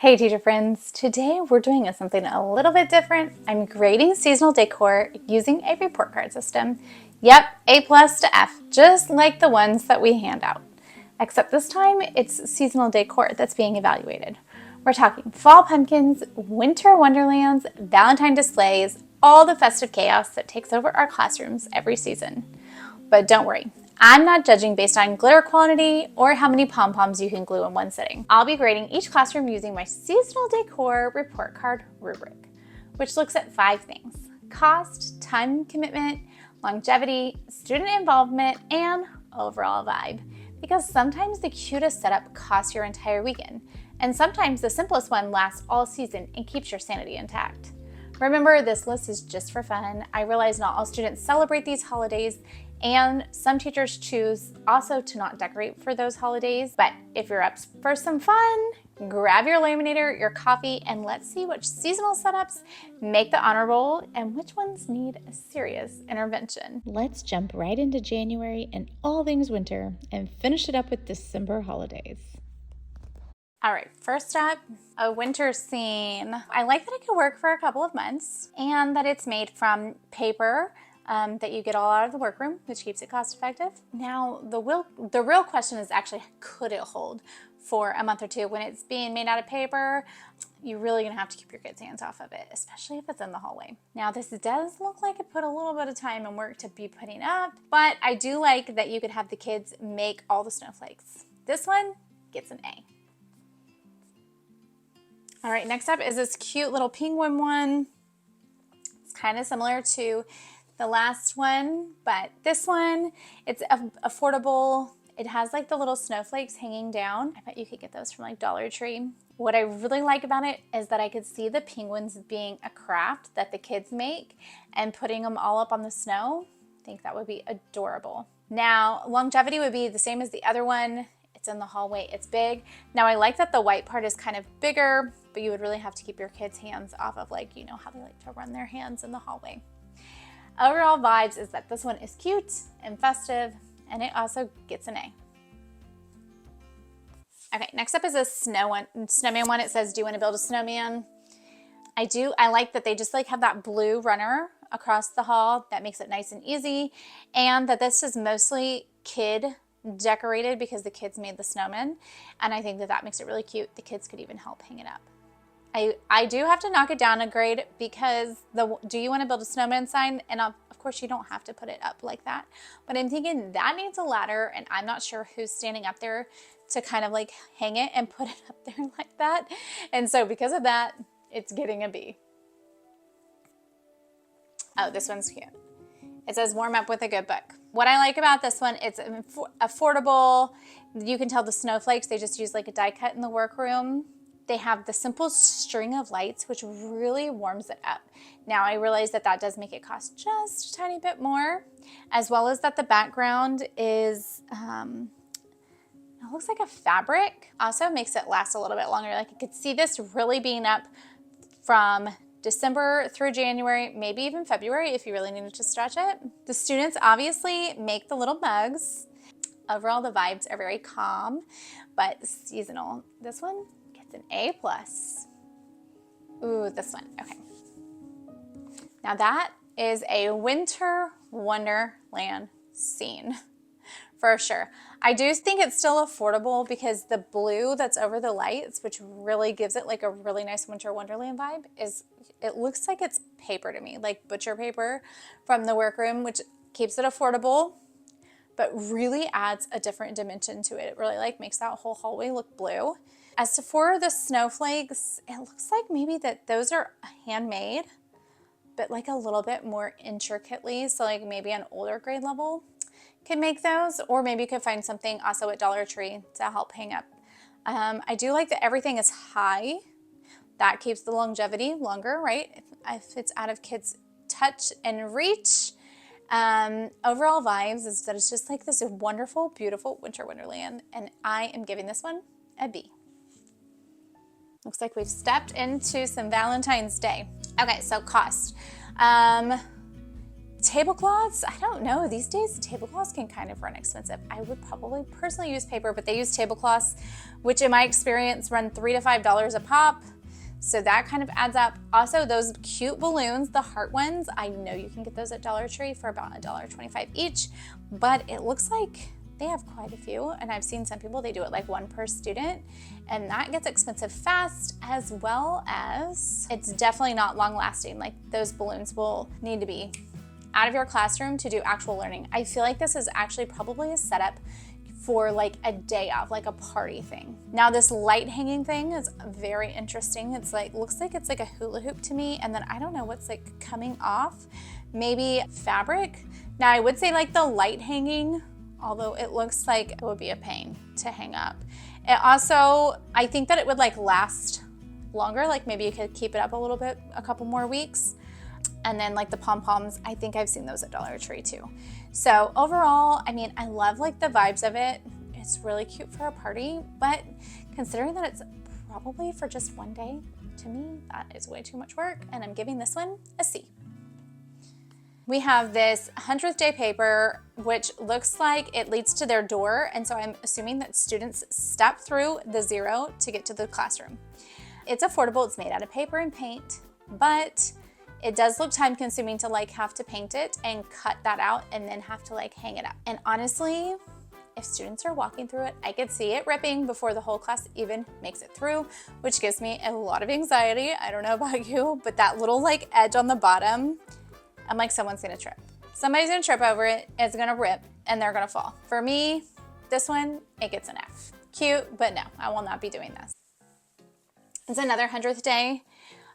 Hey teacher friends, today we're doing something a little bit different. I'm grading seasonal decor using a report card system. Yep, A+ to F, just like the ones that we hand out. Except this time it's seasonal decor that's being evaluated. We're talking fall pumpkins, winter wonderlands, Valentine displays, all the festive chaos that takes over our classrooms every season. But don't worry, I'm not judging based on glitter quantity or how many pom-poms you can glue in one sitting. I'll be grading each classroom using my seasonal decor report card rubric, which looks at 5 things: cost, time commitment, longevity, student involvement, and overall vibe. Because sometimes the cutest setup costs your entire weekend, and sometimes the simplest one lasts all season and keeps your sanity intact. Remember, this list is just for fun. I realize not all students celebrate these holidays, and some teachers choose also to not decorate for those holidays. But if you're up for some fun, grab your laminator, your coffee, and let's see which seasonal setups make the honor roll and which ones need a serious intervention. Let's jump right into January and all things winter and finish it up with December holidays. All right, first up, a winter scene. I like that it can work for a couple of months and that it's made from paper that you get all out of the workroom, which keeps it cost effective. Now, the real question is actually, could it hold for a month or two? When it's being made out of paper, you're really gonna have to keep your kids' hands off of it, especially if it's in the hallway. Now, this does look like it put a little bit of time and work to be putting up, but I do like that you could have the kids make all the snowflakes. This one gets an A. All right, next up is this cute little penguin one. It's kind of similar to the last one, but this one, it's affordable. It has like the little snowflakes hanging down. I bet you could get those from like Dollar Tree. What I really like about it is that I could see the penguins being a craft that the kids make and putting them all up on the snow. I think that would be adorable. Now, longevity would be the same as the other one. It's in the hallway, it's big. Now I like that the white part is kind of bigger, but you would really have to keep your kids' hands off of, like, you know how they like to run their hands in the hallway. Overall vibes is that this one is cute and festive, and it also gets an A. Okay, next up is a snowman one. It says, do you want to build a snowman? I do. I like that they just like have that blue runner across the hall that makes it nice and easy, and that this is mostly kid decorated because the kids made the snowman, and I think that that makes it really cute. The kids could even help hang it up. I do have to knock it down a grade because the do you want to build a snowman sign, and of course you don't have to put it up like that, but I'm thinking that needs a ladder, and I'm not sure who's standing up there to kind of like hang it and put it up there like that, and so because of that, it's getting a B. Oh, this one's cute. It says warm up with a good book. What I like about this one, it's affordable. You can tell the snowflakes, they just use like a die cut in the workroom. They have the simple string of lights, which really warms it up. Now I realize that that does make it cost just a tiny bit more, as well as that the background is, it looks like a fabric. Also makes it last a little bit longer. Like you could see this really being up from December through January, maybe even February if you really needed to stretch it. The students obviously make the little mugs. Overall, the vibes are very calm, but seasonal. This one gets an A+. Ooh, this one, okay. Now that is a winter wonderland scene. For sure. I do think it's still affordable because the blue that's over the lights, which really gives it like a really nice winter wonderland vibe, it looks like it's paper to me, like butcher paper from the workroom, which keeps it affordable, but really adds a different dimension to it. It really like makes that whole hallway look blue. As for the snowflakes, it looks like maybe that those are handmade, but like a little bit more intricately. So like maybe an older grade level can make those, or maybe you could find something also at Dollar Tree to help hang up. I do like that everything is high. That keeps the longevity longer, right? If it's out of kids' touch and reach. Overall vibes is that it's just like this wonderful, beautiful winter wonderland, and I am giving this one a B. Looks like we've stepped into some Valentine's Day. Okay, so cost. $10 tablecloths, I don't know. These days, tablecloths can kind of run expensive. I would probably personally use paper, but they use tablecloths, which in my experience run $3 to $5 a pop. So that kind of adds up. Also, those cute balloons, the heart ones, I know you can get those at Dollar Tree for about $1.25 each, but it looks like they have quite a few, and I've seen some people, they do it like one per student, and that gets expensive fast, as well as it's definitely not long lasting. Like those balloons will need to be out of your classroom to do actual learning. I feel like this is actually probably a setup for like a day of, like a party thing. Now this light hanging thing is very interesting. It's like, looks like it's like a hula hoop to me, and then I don't know what's like coming off, maybe fabric. Now I would say like the light hanging, although it looks like it would be a pain to hang up. It also, I think that it would like last longer, like maybe you could keep it up a little bit, a couple more weeks. And then like the pom-poms, I think I've seen those at Dollar Tree too. So overall, I mean, I love like the vibes of it. It's really cute for a party, but considering that it's probably for just one day, to me, that is way too much work, and I'm giving this one a C. We have this 100th day paper, which looks like it leads to their door, and so I'm assuming that students step through the 0 to get to the classroom. It's affordable, it's made out of paper and paint, but it does look time consuming to like have to paint it and cut that out and then have to like hang it up. And honestly, if students are walking through it, I could see it ripping before the whole class even makes it through, which gives me a lot of anxiety. I don't know about you, but that little like edge on the bottom, I'm like, someone's gonna trip. Somebody's gonna trip over it, it's gonna rip, and they're gonna fall. For me, this one, it gets an F. Cute, but no, I will not be doing this. It's another 100th day,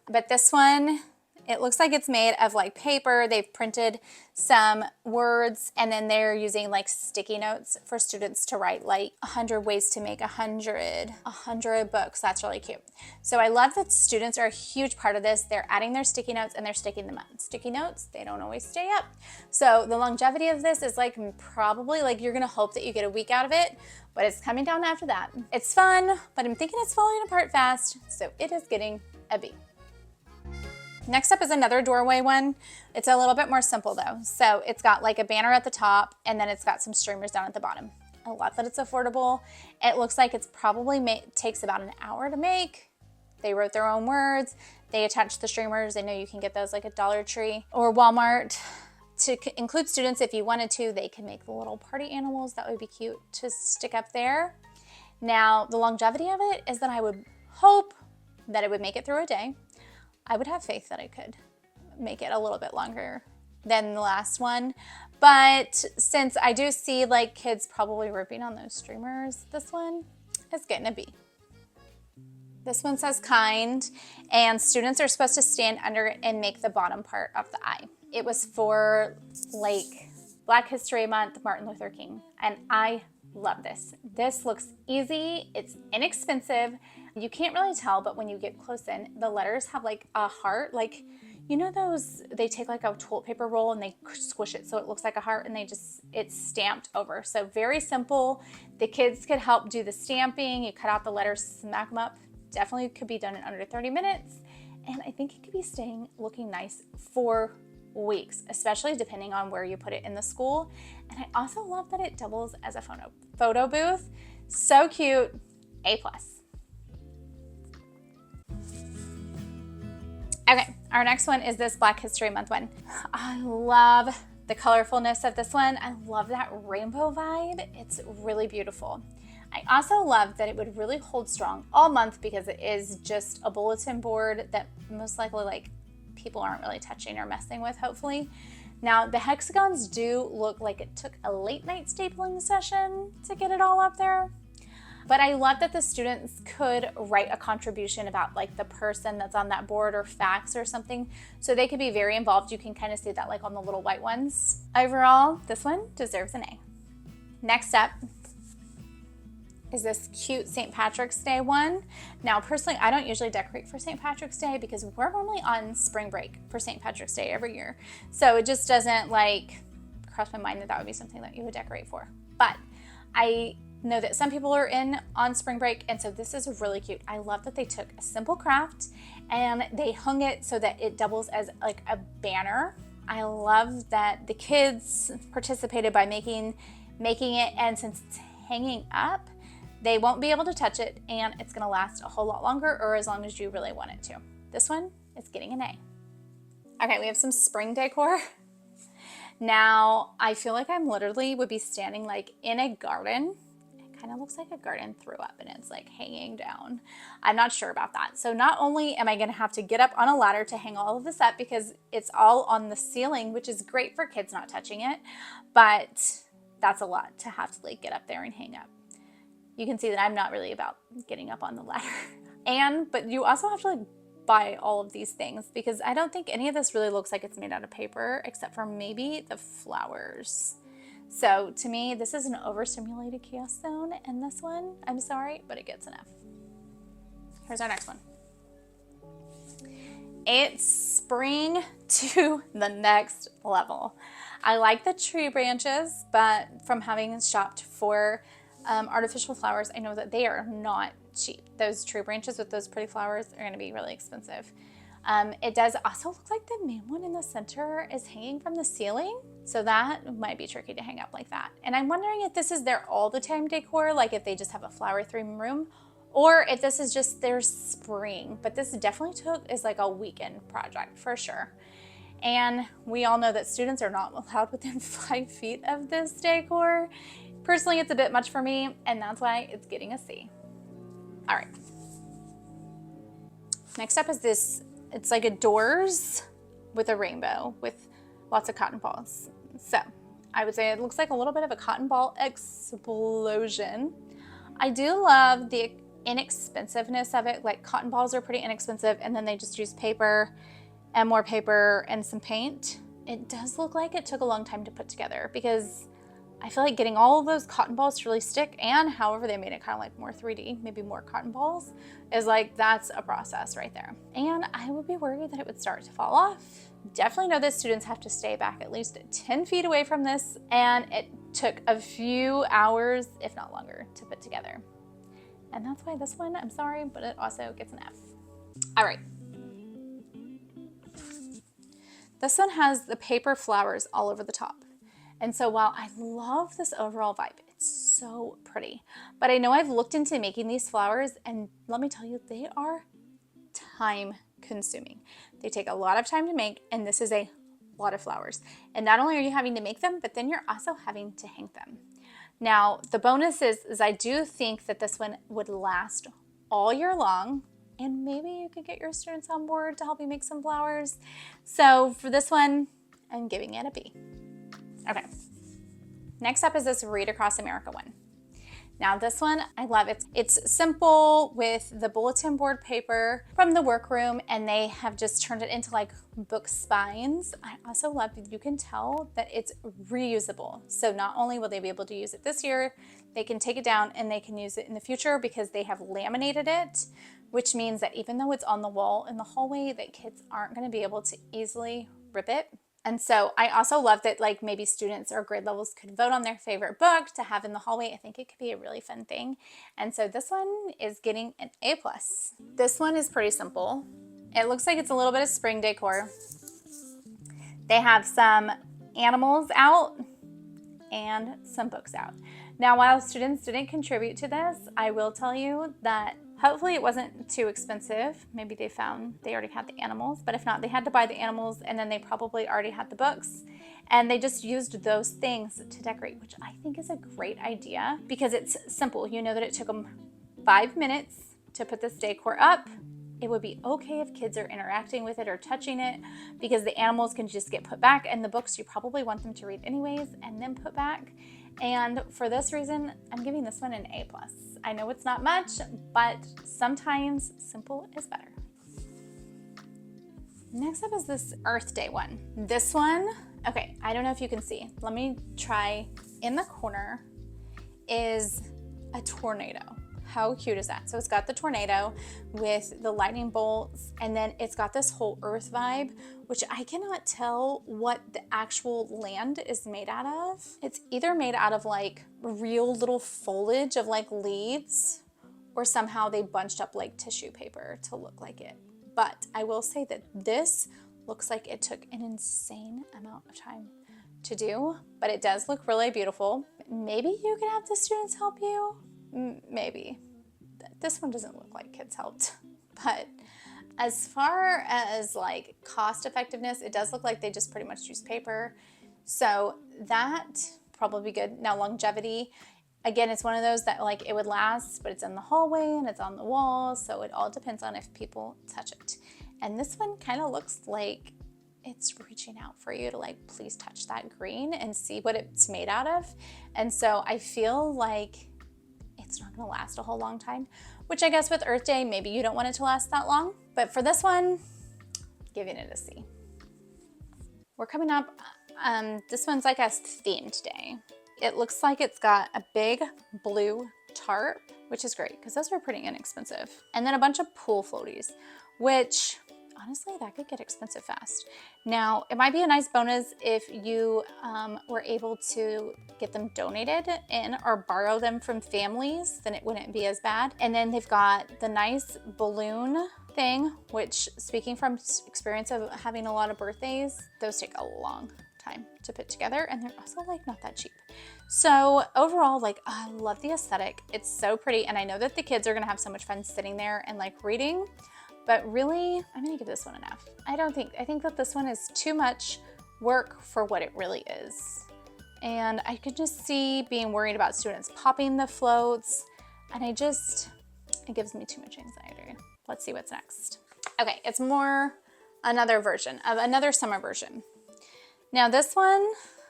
but this one, it looks like it's made of like paper. They've printed some words, and then they're using like sticky notes for students to write like 100 ways to make 100 books. That's really cute. So I love that students are a huge part of this. They're adding their sticky notes and they're sticking them up. Sticky notes, they don't always stay up. So the longevity of this is like probably like you're gonna hope that you get a week out of it, but it's coming down after that. It's fun, but I'm thinking it's falling apart fast. So it is getting a B. Next up is another doorway one. It's a little bit more simple though. So it's got like a banner at the top, and then it's got some streamers down at the bottom. I love that it's affordable. It looks like it's probably takes about an hour to make. They wrote their own words. They attached the streamers. I know you can get those like at Dollar Tree or Walmart. To include students, if you wanted to, they can make the little party animals. That would be cute to stick up there. Now, the longevity of it is that I would hope that it would make it through a day. I would have faith that I could make it a little bit longer than the last one. But since I do see like kids probably ripping on those streamers, this one is getting a B. This one says kind, and students are supposed to stand under it and make the bottom part of the eye. It was for like Black History Month, Martin Luther King, and I love this. This looks easy, it's inexpensive. You can't really tell, but when you get close in, the letters have like a heart, like, you know those, they take like a toilet paper roll and they squish it so it looks like a heart, and it's stamped over. So very simple. The kids could help do the stamping. You cut out the letters, smack them up. Definitely could be done in under 30 minutes. And I think it could be looking nice for weeks, especially depending on where you put it in the school. And I also love that it doubles as a photo booth. So cute, A+. Okay, our next one is this Black History Month one. I love the colorfulness of this one. I love that rainbow vibe. It's really beautiful. I also love that it would really hold strong all month because it is just a bulletin board that most likely like people aren't really touching or messing with, hopefully. Now the hexagons do look like it took a late night stapling session to get it all up there. But I love that the students could write a contribution about like the person that's on that board or facts or something. So they could be very involved. You can kind of see that like on the little white ones. Overall, this one deserves an A. Next up is this cute St. Patrick's Day one. Now, personally, I don't usually decorate for St. Patrick's Day because we're normally on spring break for St. Patrick's Day every year. So it just doesn't like cross my mind that that would be something that you would decorate for. But I know that some people are on spring break, and so this is really cute. I love that they took a simple craft and they hung it so that it doubles as like a banner I love that the kids participated by making it, and since it's hanging up, they won't be able to touch it, and it's gonna last a whole lot longer, or as long as you really want it to. This one is getting an A. Okay, we have some spring decor. Now, I feel like I'm literally would be standing like in a garden. It kind of looks like a garden threw up and it's like hanging down. I'm not sure about that. So not only am I gonna have to get up on a ladder to hang all of this up because it's all on the ceiling, which is great for kids not touching it, but that's a lot to have to like get up there and hang up. You can see that I'm not really about getting up on the ladder. But you also have to like buy all of these things because I don't think any of this really looks like it's made out of paper except for maybe the flowers. So to me, this is an overstimulated kiosk zone, and this one, I'm sorry, but it gets an F. Here's our next one. It's spring to the next level. I like the tree branches, but from having shopped for artificial flowers, I know that they are not cheap. Those tree branches with those pretty flowers are going to be really expensive. It does also look like the main one in the center is hanging from the ceiling, so that might be tricky to hang up like that. And I'm wondering if this is their all the time decor, like if they just have a flower theme room, or if this is just their spring. But this definitely is like a weekend project for sure. And we all know that students are not allowed within 5 feet of this decor. Personally, it's a bit much for me, and that's why it's getting a C. All right. Next up is this, it's like a doors with a rainbow with lots of cotton balls. So I would say it looks like a little bit of a cotton ball explosion. I do love the inexpensiveness of it. Like cotton balls are pretty inexpensive, and then they just use paper and more paper and some paint. It does look like it took a long time to put together because I feel like getting all of those cotton balls to really stick, and however they made it kind of like more 3D, maybe more cotton balls, is like, that's a process right there. And I would be worried that it would start to fall off. Definitely know that students have to stay back at least 10 feet away from this, and it took a few hours, if not longer, to put together. And that's why this one, I'm sorry, but it also gets an F. All right. This one has the paper flowers all over the top. And so while I love this overall vibe, it's so pretty, but I know I've looked into making these flowers, and let me tell you, they are time consuming. They take a lot of time to make, and this is a lot of flowers. And not only are you having to make them, but then you're also having to hang them. Now, the bonus is I do think that this one would last all year long, and maybe you could get your students on board to help you make some flowers. So for this one, I'm giving it a B. Okay, next up is this Read Across America one. Now this one, I love it. It's simple with the bulletin board paper from the workroom, and they have just turned it into like book spines. I also love that you can tell that it's reusable. So not only will they be able to use it this year, they can take it down and they can use it in the future because they have laminated it, which means that even though it's on the wall in the hallway, that kids aren't gonna be able to easily rip it. And so I also love that like maybe students or grade levels could vote on their favorite book to have in the hallway. I think it could be a really fun thing. And so this one is getting an A+. This one is pretty simple. It looks like it's a little bit of spring decor. They have some animals out and some books out. Now, while students didn't contribute to this, I will tell you that hopefully it wasn't too expensive. Maybe they found they already had the animals, but if not, they had to buy the animals, and then they probably already had the books, and they just used those things to decorate, which I think is a great idea because it's simple. You know that it took them 5 minutes to put this decor up. It would be okay if kids are interacting with it or touching it because the animals can just get put back, and the books you probably want them to read anyways and then put back. And for this reason, I'm giving this one an A+. I know it's not much, but sometimes simple is better. Next up is this Earth Day one. This one, okay, I don't know if you can see. Let me try. In the corner is a tornado. How cute is that? So it's got the tornado with the lightning bolts, and then it's got this whole earth vibe, which I cannot tell what the actual land is made out of. It's either made out of like real little foliage of like leaves, or somehow they bunched up like tissue paper to look like it. But I will say that this looks like it took an insane amount of time to do, but it does look really beautiful. Maybe you can have the students help you. Maybe. This one doesn't look like kids helped, but as far as like cost effectiveness, it does look like they just pretty much used paper. So that probably be good. Now longevity, again, it's one of those that like it would last, but it's in the hallway and it's on the wall. So it all depends on if people touch it. And this one kind of looks like it's reaching out for you to like, please touch that green and see what it's made out of. And so I feel like it's not gonna last a whole long time, which I guess with Earth Day, maybe you don't want it to last that long. But for this one, giving it a C. We're coming up, this one's like a themed day. It looks like it's got a big blue tarp, which is great because those are pretty inexpensive. And then a bunch of pool floaties, which honestly, that could get expensive fast. Now, it might be a nice bonus if you were able to get them donated in or borrow them from families, then it wouldn't be as bad. And then they've got the nice balloon thing, which speaking from experience of having a lot of birthdays, those take a long time to put together and they're also like not that cheap. So overall, like I love the aesthetic. It's so pretty. And I know that the kids are gonna have so much fun sitting there and like reading. But really, I'm gonna give this one an F. I think that this one is too much work for what it really is. And I could just see being worried about students popping the floats, and it gives me too much anxiety. Let's see what's next. Okay, it's another version of another summer version. Now this one,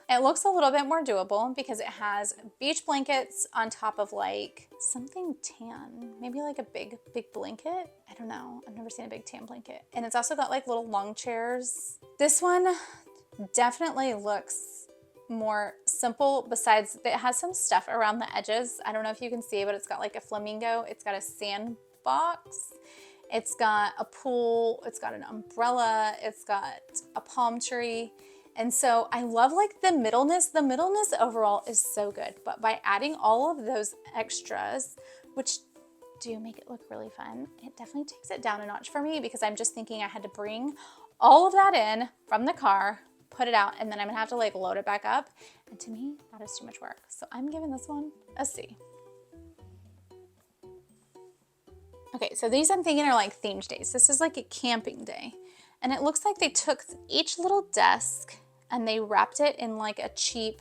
it looks a little bit more doable because it has beach blankets on top of like something tan, maybe like a big blanket. I don't know, I've never seen a big tan blanket. And it's also got like little long chairs. This one definitely looks more simple, besides it has some stuff around the edges. I don't know if you can see, but it's got like a flamingo. It's got a sandbox. It's got a pool. It's got an umbrella. It's got a palm tree. And so I love like the middleness. The middleness overall is so good, but by adding all of those extras, which do make it look really fun, it definitely takes it down a notch for me because I'm just thinking I had to bring all of that in from the car, put it out, and then I'm gonna have to like load it back up. And to me, that is too much work. So I'm giving this one a C. Okay, so these I'm thinking are like themed days. This is like a camping day. And it looks like they took each little desk and they wrapped it in like a cheap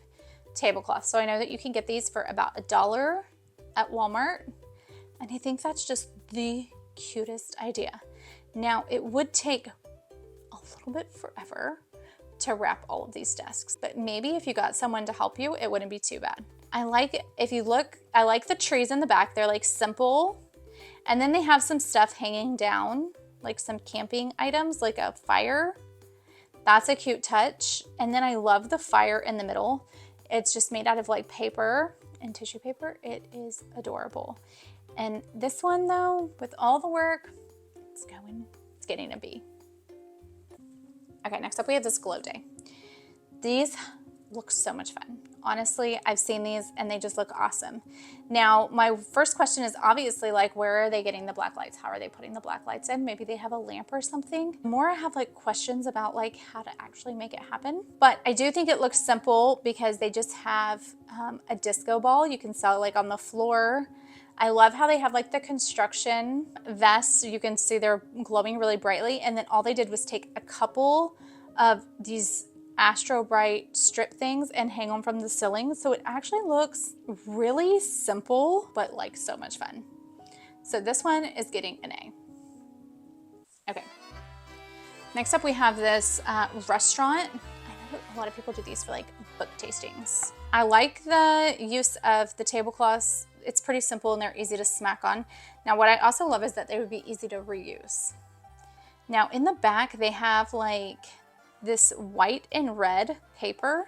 tablecloth. So I know that you can get these for about $1 at Walmart. And I think that's just the cutest idea. Now it would take a little bit forever to wrap all of these desks, but maybe if you got someone to help you, it wouldn't be too bad. I like the trees in the back. They're like simple. And then they have some stuff hanging down, like some camping items, like a fire. That's a cute touch. And then I love the fire in the middle. It's just made out of like paper and tissue paper. It is adorable. And this one though, with all the work, it's getting a B. Okay, next up we have this glow day. These look so much fun. Honestly, I've seen these and they just look awesome. Now, my first question is obviously like, where are they getting the black lights? How are they putting the black lights in? Maybe they have a lamp or something. More I have like questions about like how to actually make it happen. But I do think it looks simple because they just have a disco ball you can sell like on the floor. I love how they have like the construction vests. You can see they're glowing really brightly. And then all they did was take a couple of these Astro Bright strip things and hang them from the ceiling. So it actually looks really simple, but like so much fun. So this one is getting an A. Okay. Next up we have this restaurant. I know that a lot of people do these for like book tastings. I like the use of the tablecloths. It's pretty simple and they're easy to smack on. Now what I also love is that they would be easy to reuse. Now in the back they have like this white and red paper,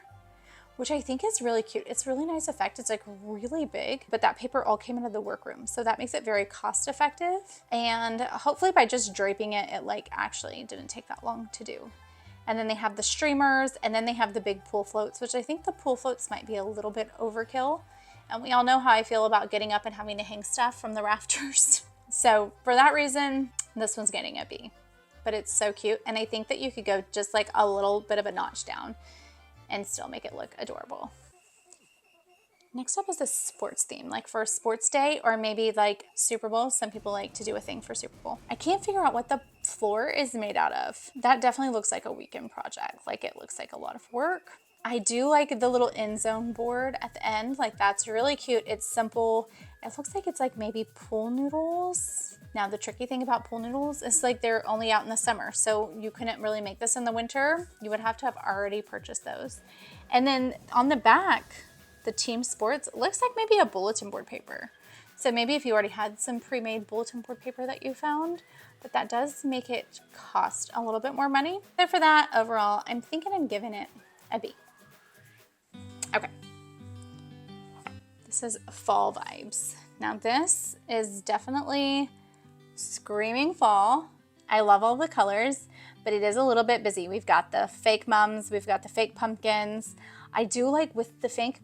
which I think is really cute. It's really nice effect. It's like really big, but that paper all came out of the workroom. So that makes it very cost effective. And hopefully by just draping it, it like actually didn't take that long to do. And then they have the streamers and then they have the big pool floats, which I think the pool floats might be a little bit overkill. And we all know how I feel about getting up and having to hang stuff from the rafters. So for that reason, this one's getting a B. but it's so cute. And I think that you could go just like a little bit of a notch down and still make it look adorable. Next up is a sports theme, like for a sports day or maybe like Super Bowl. Some people like to do a thing for Super Bowl. I can't figure out what the floor is made out of. That definitely looks like a weekend project. Like it looks like a lot of work. I do like the little end zone board at the end. Like that's really cute. It's simple. It looks like it's like maybe pool noodles. Now the tricky thing about pool noodles is like they're only out in the summer. So you couldn't really make this in the winter. You would have to have already purchased those. And then on the back, the team sports, looks like maybe a bulletin board paper. So maybe if you already had some pre-made bulletin board paper that you found, but that does make it cost a little bit more money. So for that, overall, I'm thinking I'm giving it a B. Okay. This is fall vibes. Now this is definitely screaming fall. I love all the colors, but it is a little bit busy. We've got the fake mums, we've got the fake pumpkins. I do like with the fake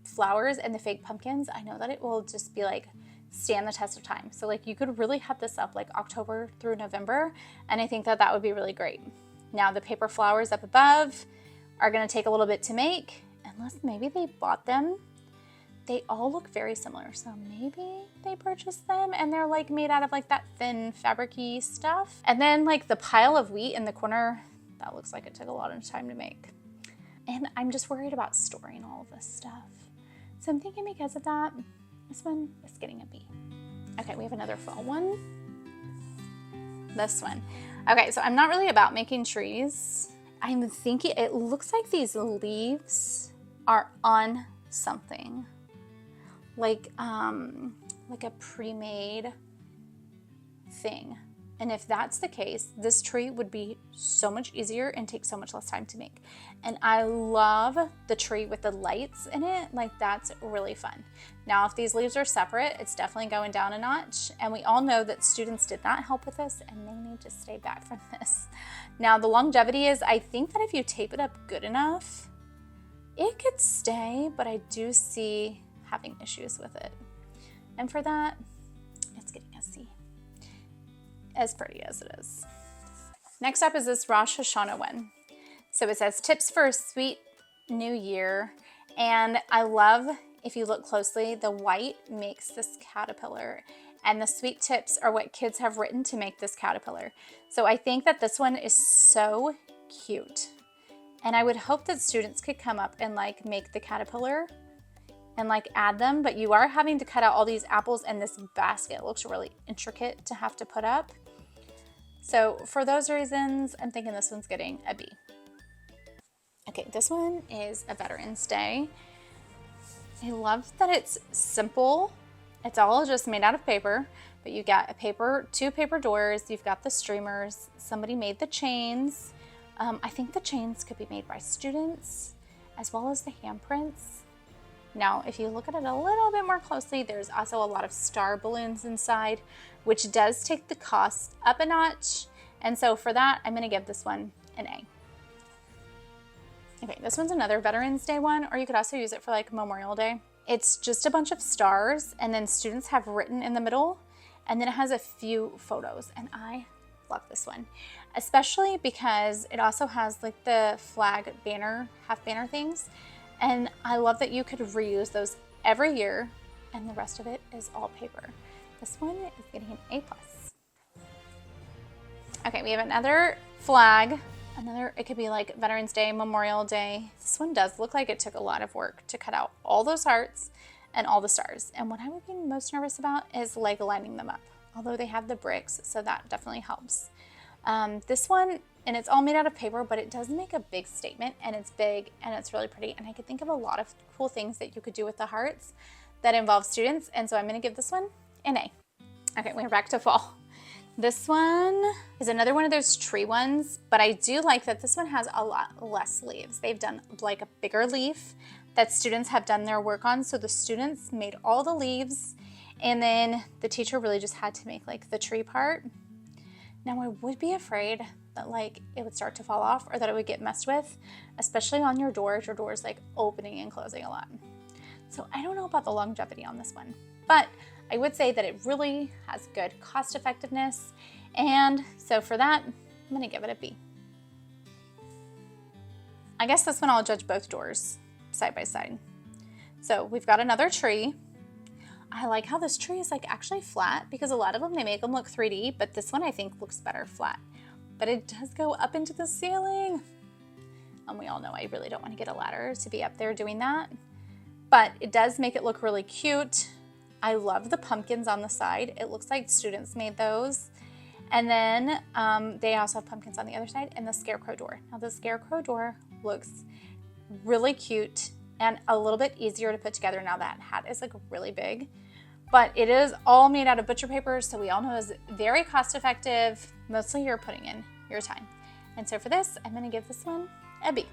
flowers and the fake pumpkins, I know that it will just be like stand the test of time. So like you could really have this up like October through November, and I think that that would be really great. Now the paper flowers up above are gonna take a little bit to make, unless maybe they bought them. They all look very similar, so maybe they purchased them and they're like made out of like that thin fabric-y stuff. And then like the pile of wheat in the corner, that looks like it took a lot of time to make. And I'm just worried about storing all of this stuff. So I'm thinking because of that, this one is getting a B. Okay, we have another fall one. This one. Okay, so I'm not really about making trees. I'm thinking, it looks like these leaves are on something. Like a pre-made thing. And if that's the case, this tree would be so much easier and take so much less time to make. And I love the tree with the lights in it. Like that's really fun. Now, if these leaves are separate, it's definitely going down a notch. And we all know that students did not help with this and they need to stay back from this. Now, the longevity is, I think that if you tape it up good enough, it could stay, but I do see having issues with it. And for that, it's getting a C. As pretty as it is. Next up is this Rosh Hashanah one. So it says tips for a sweet new year. And I love, if you look closely, the white makes this caterpillar. And the sweet tips are what kids have written to make this caterpillar. So I think that this one is so cute. And I would hope that students could come up and like make the caterpillar and like add them, but you are having to cut out all these apples, and this basket looks really intricate to have to put up. So for those reasons, I'm thinking this one's getting a B. Okay, this one is a Veterans Day. I love that it's simple. It's all just made out of paper, but you got two paper doors, you've got the streamers, somebody made the chains. I think the chains could be made by students, as well as the handprints. Now, if you look at it a little bit more closely, there's also a lot of star balloons inside, which does take the cost up a notch. And so for that, I'm gonna give this one an A. Okay, this one's another Veterans Day one, or you could also use it for like Memorial Day. It's just a bunch of stars, and then students have written in the middle, and then it has a few photos, and I love this one, especially because it also has like the flag banner, half banner things. And I love that you could reuse those every year, and the rest of it is all paper. This one is getting an A+. Okay, we have another flag. It could be like Veterans Day, Memorial Day. This one does look like it took a lot of work to cut out all those hearts and all the stars. And what I would be most nervous about is like lining them up, although they have the bricks, so that definitely helps. This one, and it's all made out of paper, but it does make a big statement, and it's big and it's really pretty. And I could think of a lot of cool things that you could do with the hearts that involve students. And so I'm gonna give this one an A. Okay, we're back to fall. This one is another one of those tree ones, but I do like that this one has a lot less leaves. They've done like a bigger leaf that students have done their work on. So the students made all the leaves, and then the teacher really just had to make like the tree part. Now I would be afraid that like it would start to fall off, or that it would get messed with, especially on your door if your door is like opening and closing a lot. So I don't know about the longevity on this one, but I would say that it really has good cost effectiveness. And so for that, I'm gonna give it a B. I guess this one I'll judge both doors side by side. So we've got another tree. I like how this tree is like actually flat because a lot of them, they make them look 3D, but this one I think looks better flat. But it does go up into the ceiling. And we all know I really don't want to get a ladder to be up there doing that. But it does make it look really cute. I love the pumpkins on the side. It looks like students made those. And then they also have pumpkins on the other side and the scarecrow door. Now the scarecrow door looks really cute and a little bit easier to put together now that hat is like really big. But it is all made out of butcher paper, so we all know it's very cost effective. Mostly you're putting in your time. And so for this, I'm gonna give this one a B.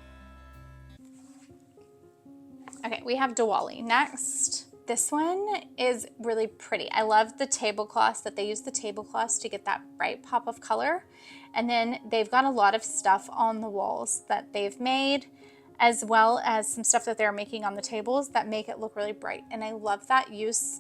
Okay, we have Diwali next. This one is really pretty. I love the tablecloths that they use the tablecloths to get that bright pop of color. And then they've got a lot of stuff on the walls that they've made, as well as some stuff that they're making on the tables that make it look really bright. And I love that use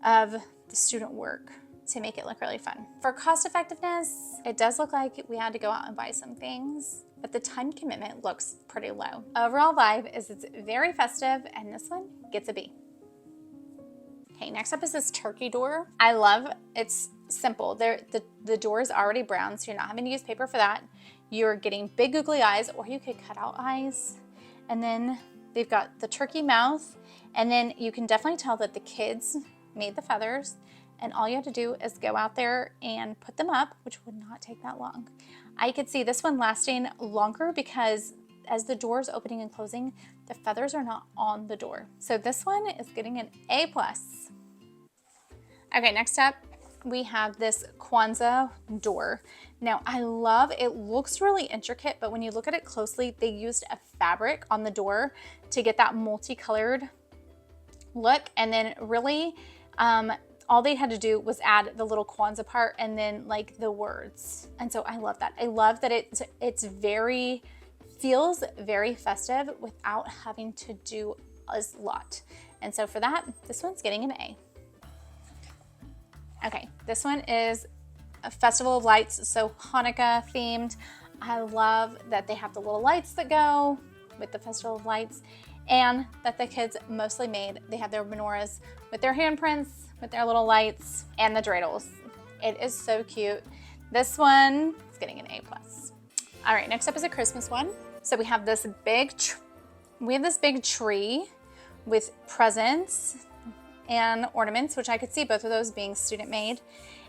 of the student work to make it look really fun. For cost effectiveness, it does look like we had to go out and buy some things, but the time commitment looks pretty low. Overall vibe is it's very festive, and this one gets a B. Okay, next up is this turkey door. I love, it's simple. The door is already brown, so you're not having to use paper for that. You're getting big googly eyes, or you could cut out eyes. And then they've got the turkey mouth, and then you can definitely tell that the kids made the feathers, and all you have to do is go out there and put them up, which would not take that long. I could see this one lasting longer because as the door is opening and closing, the feathers are not on the door. So this one is getting an A+. Okay, next up, we have this Kwanzaa door. Now I love, it looks really intricate, but when you look at it closely, they used a fabric on the door to get that multicolored look. And then really, all they had to do was add the little Kwanzaa part and then like the words. And so I love that. I love that it's very, feels very festive without having to do a lot. And so for that, this one's getting an A. Okay, this one is a festival of lights, so Hanukkah themed. I love that they have the little lights that go with the festival of lights, and that the kids mostly made. They have their menorahs with their handprints, with their little lights, and the dreidels. It is so cute. This one is getting an A+. All right, next up is a Christmas one. So we have this big tree with presents and ornaments, which I could see both of those being student made.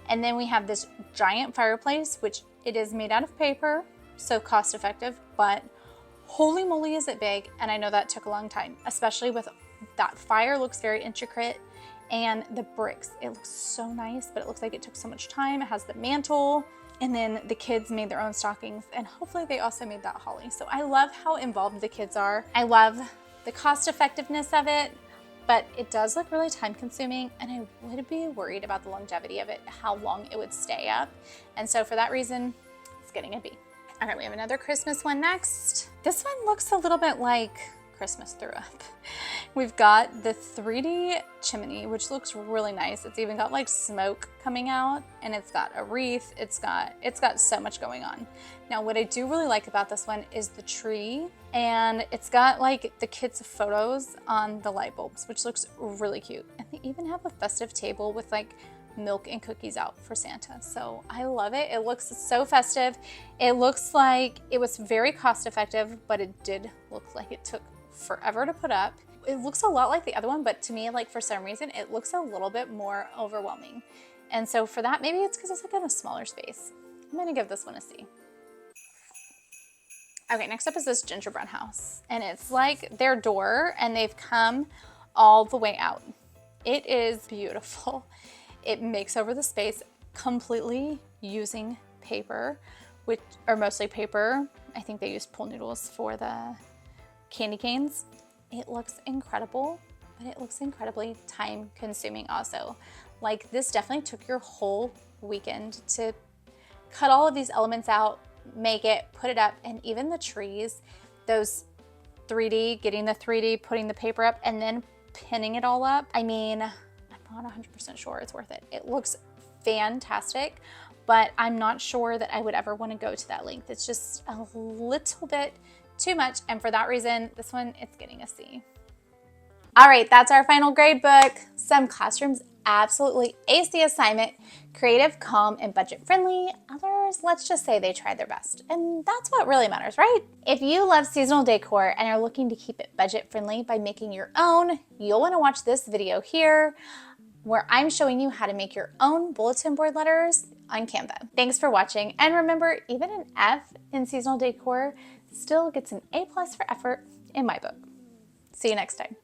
And then we have this giant fireplace, which it is made out of paper, so cost effective, but holy moly is it big. And I know that took a long time, especially with that fire looks very intricate, and the bricks, it looks so nice, but it looks like it took so much time. It has the mantle, and then the kids made their own stockings, and hopefully they also made that holly. So I love how involved the kids are. I love the cost effectiveness of it, but it does look really time consuming, and I would be worried about the longevity of it, how long it would stay up. And so for that reason, it's getting a B. Okay, we have another Christmas one next. This one looks a little bit like Christmas threw up. We've got the 3D chimney, which looks really nice. It's even got like smoke coming out, and it's got a wreath. It's got so much going on. Now, what I do really like about this one is the tree, and it's got like the kids' photos on the light bulbs, which looks really cute. And they even have a festive table with like milk and cookies out for Santa. So I love it. It looks so festive. It looks like it was very cost effective, but it did look like it took forever to put up. It looks a lot like the other one, but to me, like for some reason, it looks a little bit more overwhelming. And so for that, maybe it's because it's like in a smaller space. I'm gonna give this one a C. Okay, next up is this gingerbread house, and it's like their door, and they've come all the way out. It is beautiful. It makes over the space completely using paper, which are mostly paper. I think they used pool noodles for the candy canes. It looks incredible, but it looks incredibly time consuming also. Like this definitely took your whole weekend to cut all of these elements out, make it, put it up, and even the trees, those 3D, getting the 3D, putting the paper up, and then pinning it all up. I mean, I'm not 100% sure it's worth it. It looks fantastic, but I'm not sure that I would ever want to go to that length. It's just a little bit too much, and for that reason, this one, it's getting a C. All right, that's our final grade book. Some classrooms absolutely ace the assignment. Creative, calm, and budget friendly. Others, let's just say they tried their best. And that's what really matters, right? If you love seasonal decor and are looking to keep it budget friendly by making your own, you'll want to watch this video here where I'm showing you how to make your own bulletin board letters on Canva. Thanks for watching, and remember, even an F in seasonal decor still gets an A+ for effort in my book. See you next time.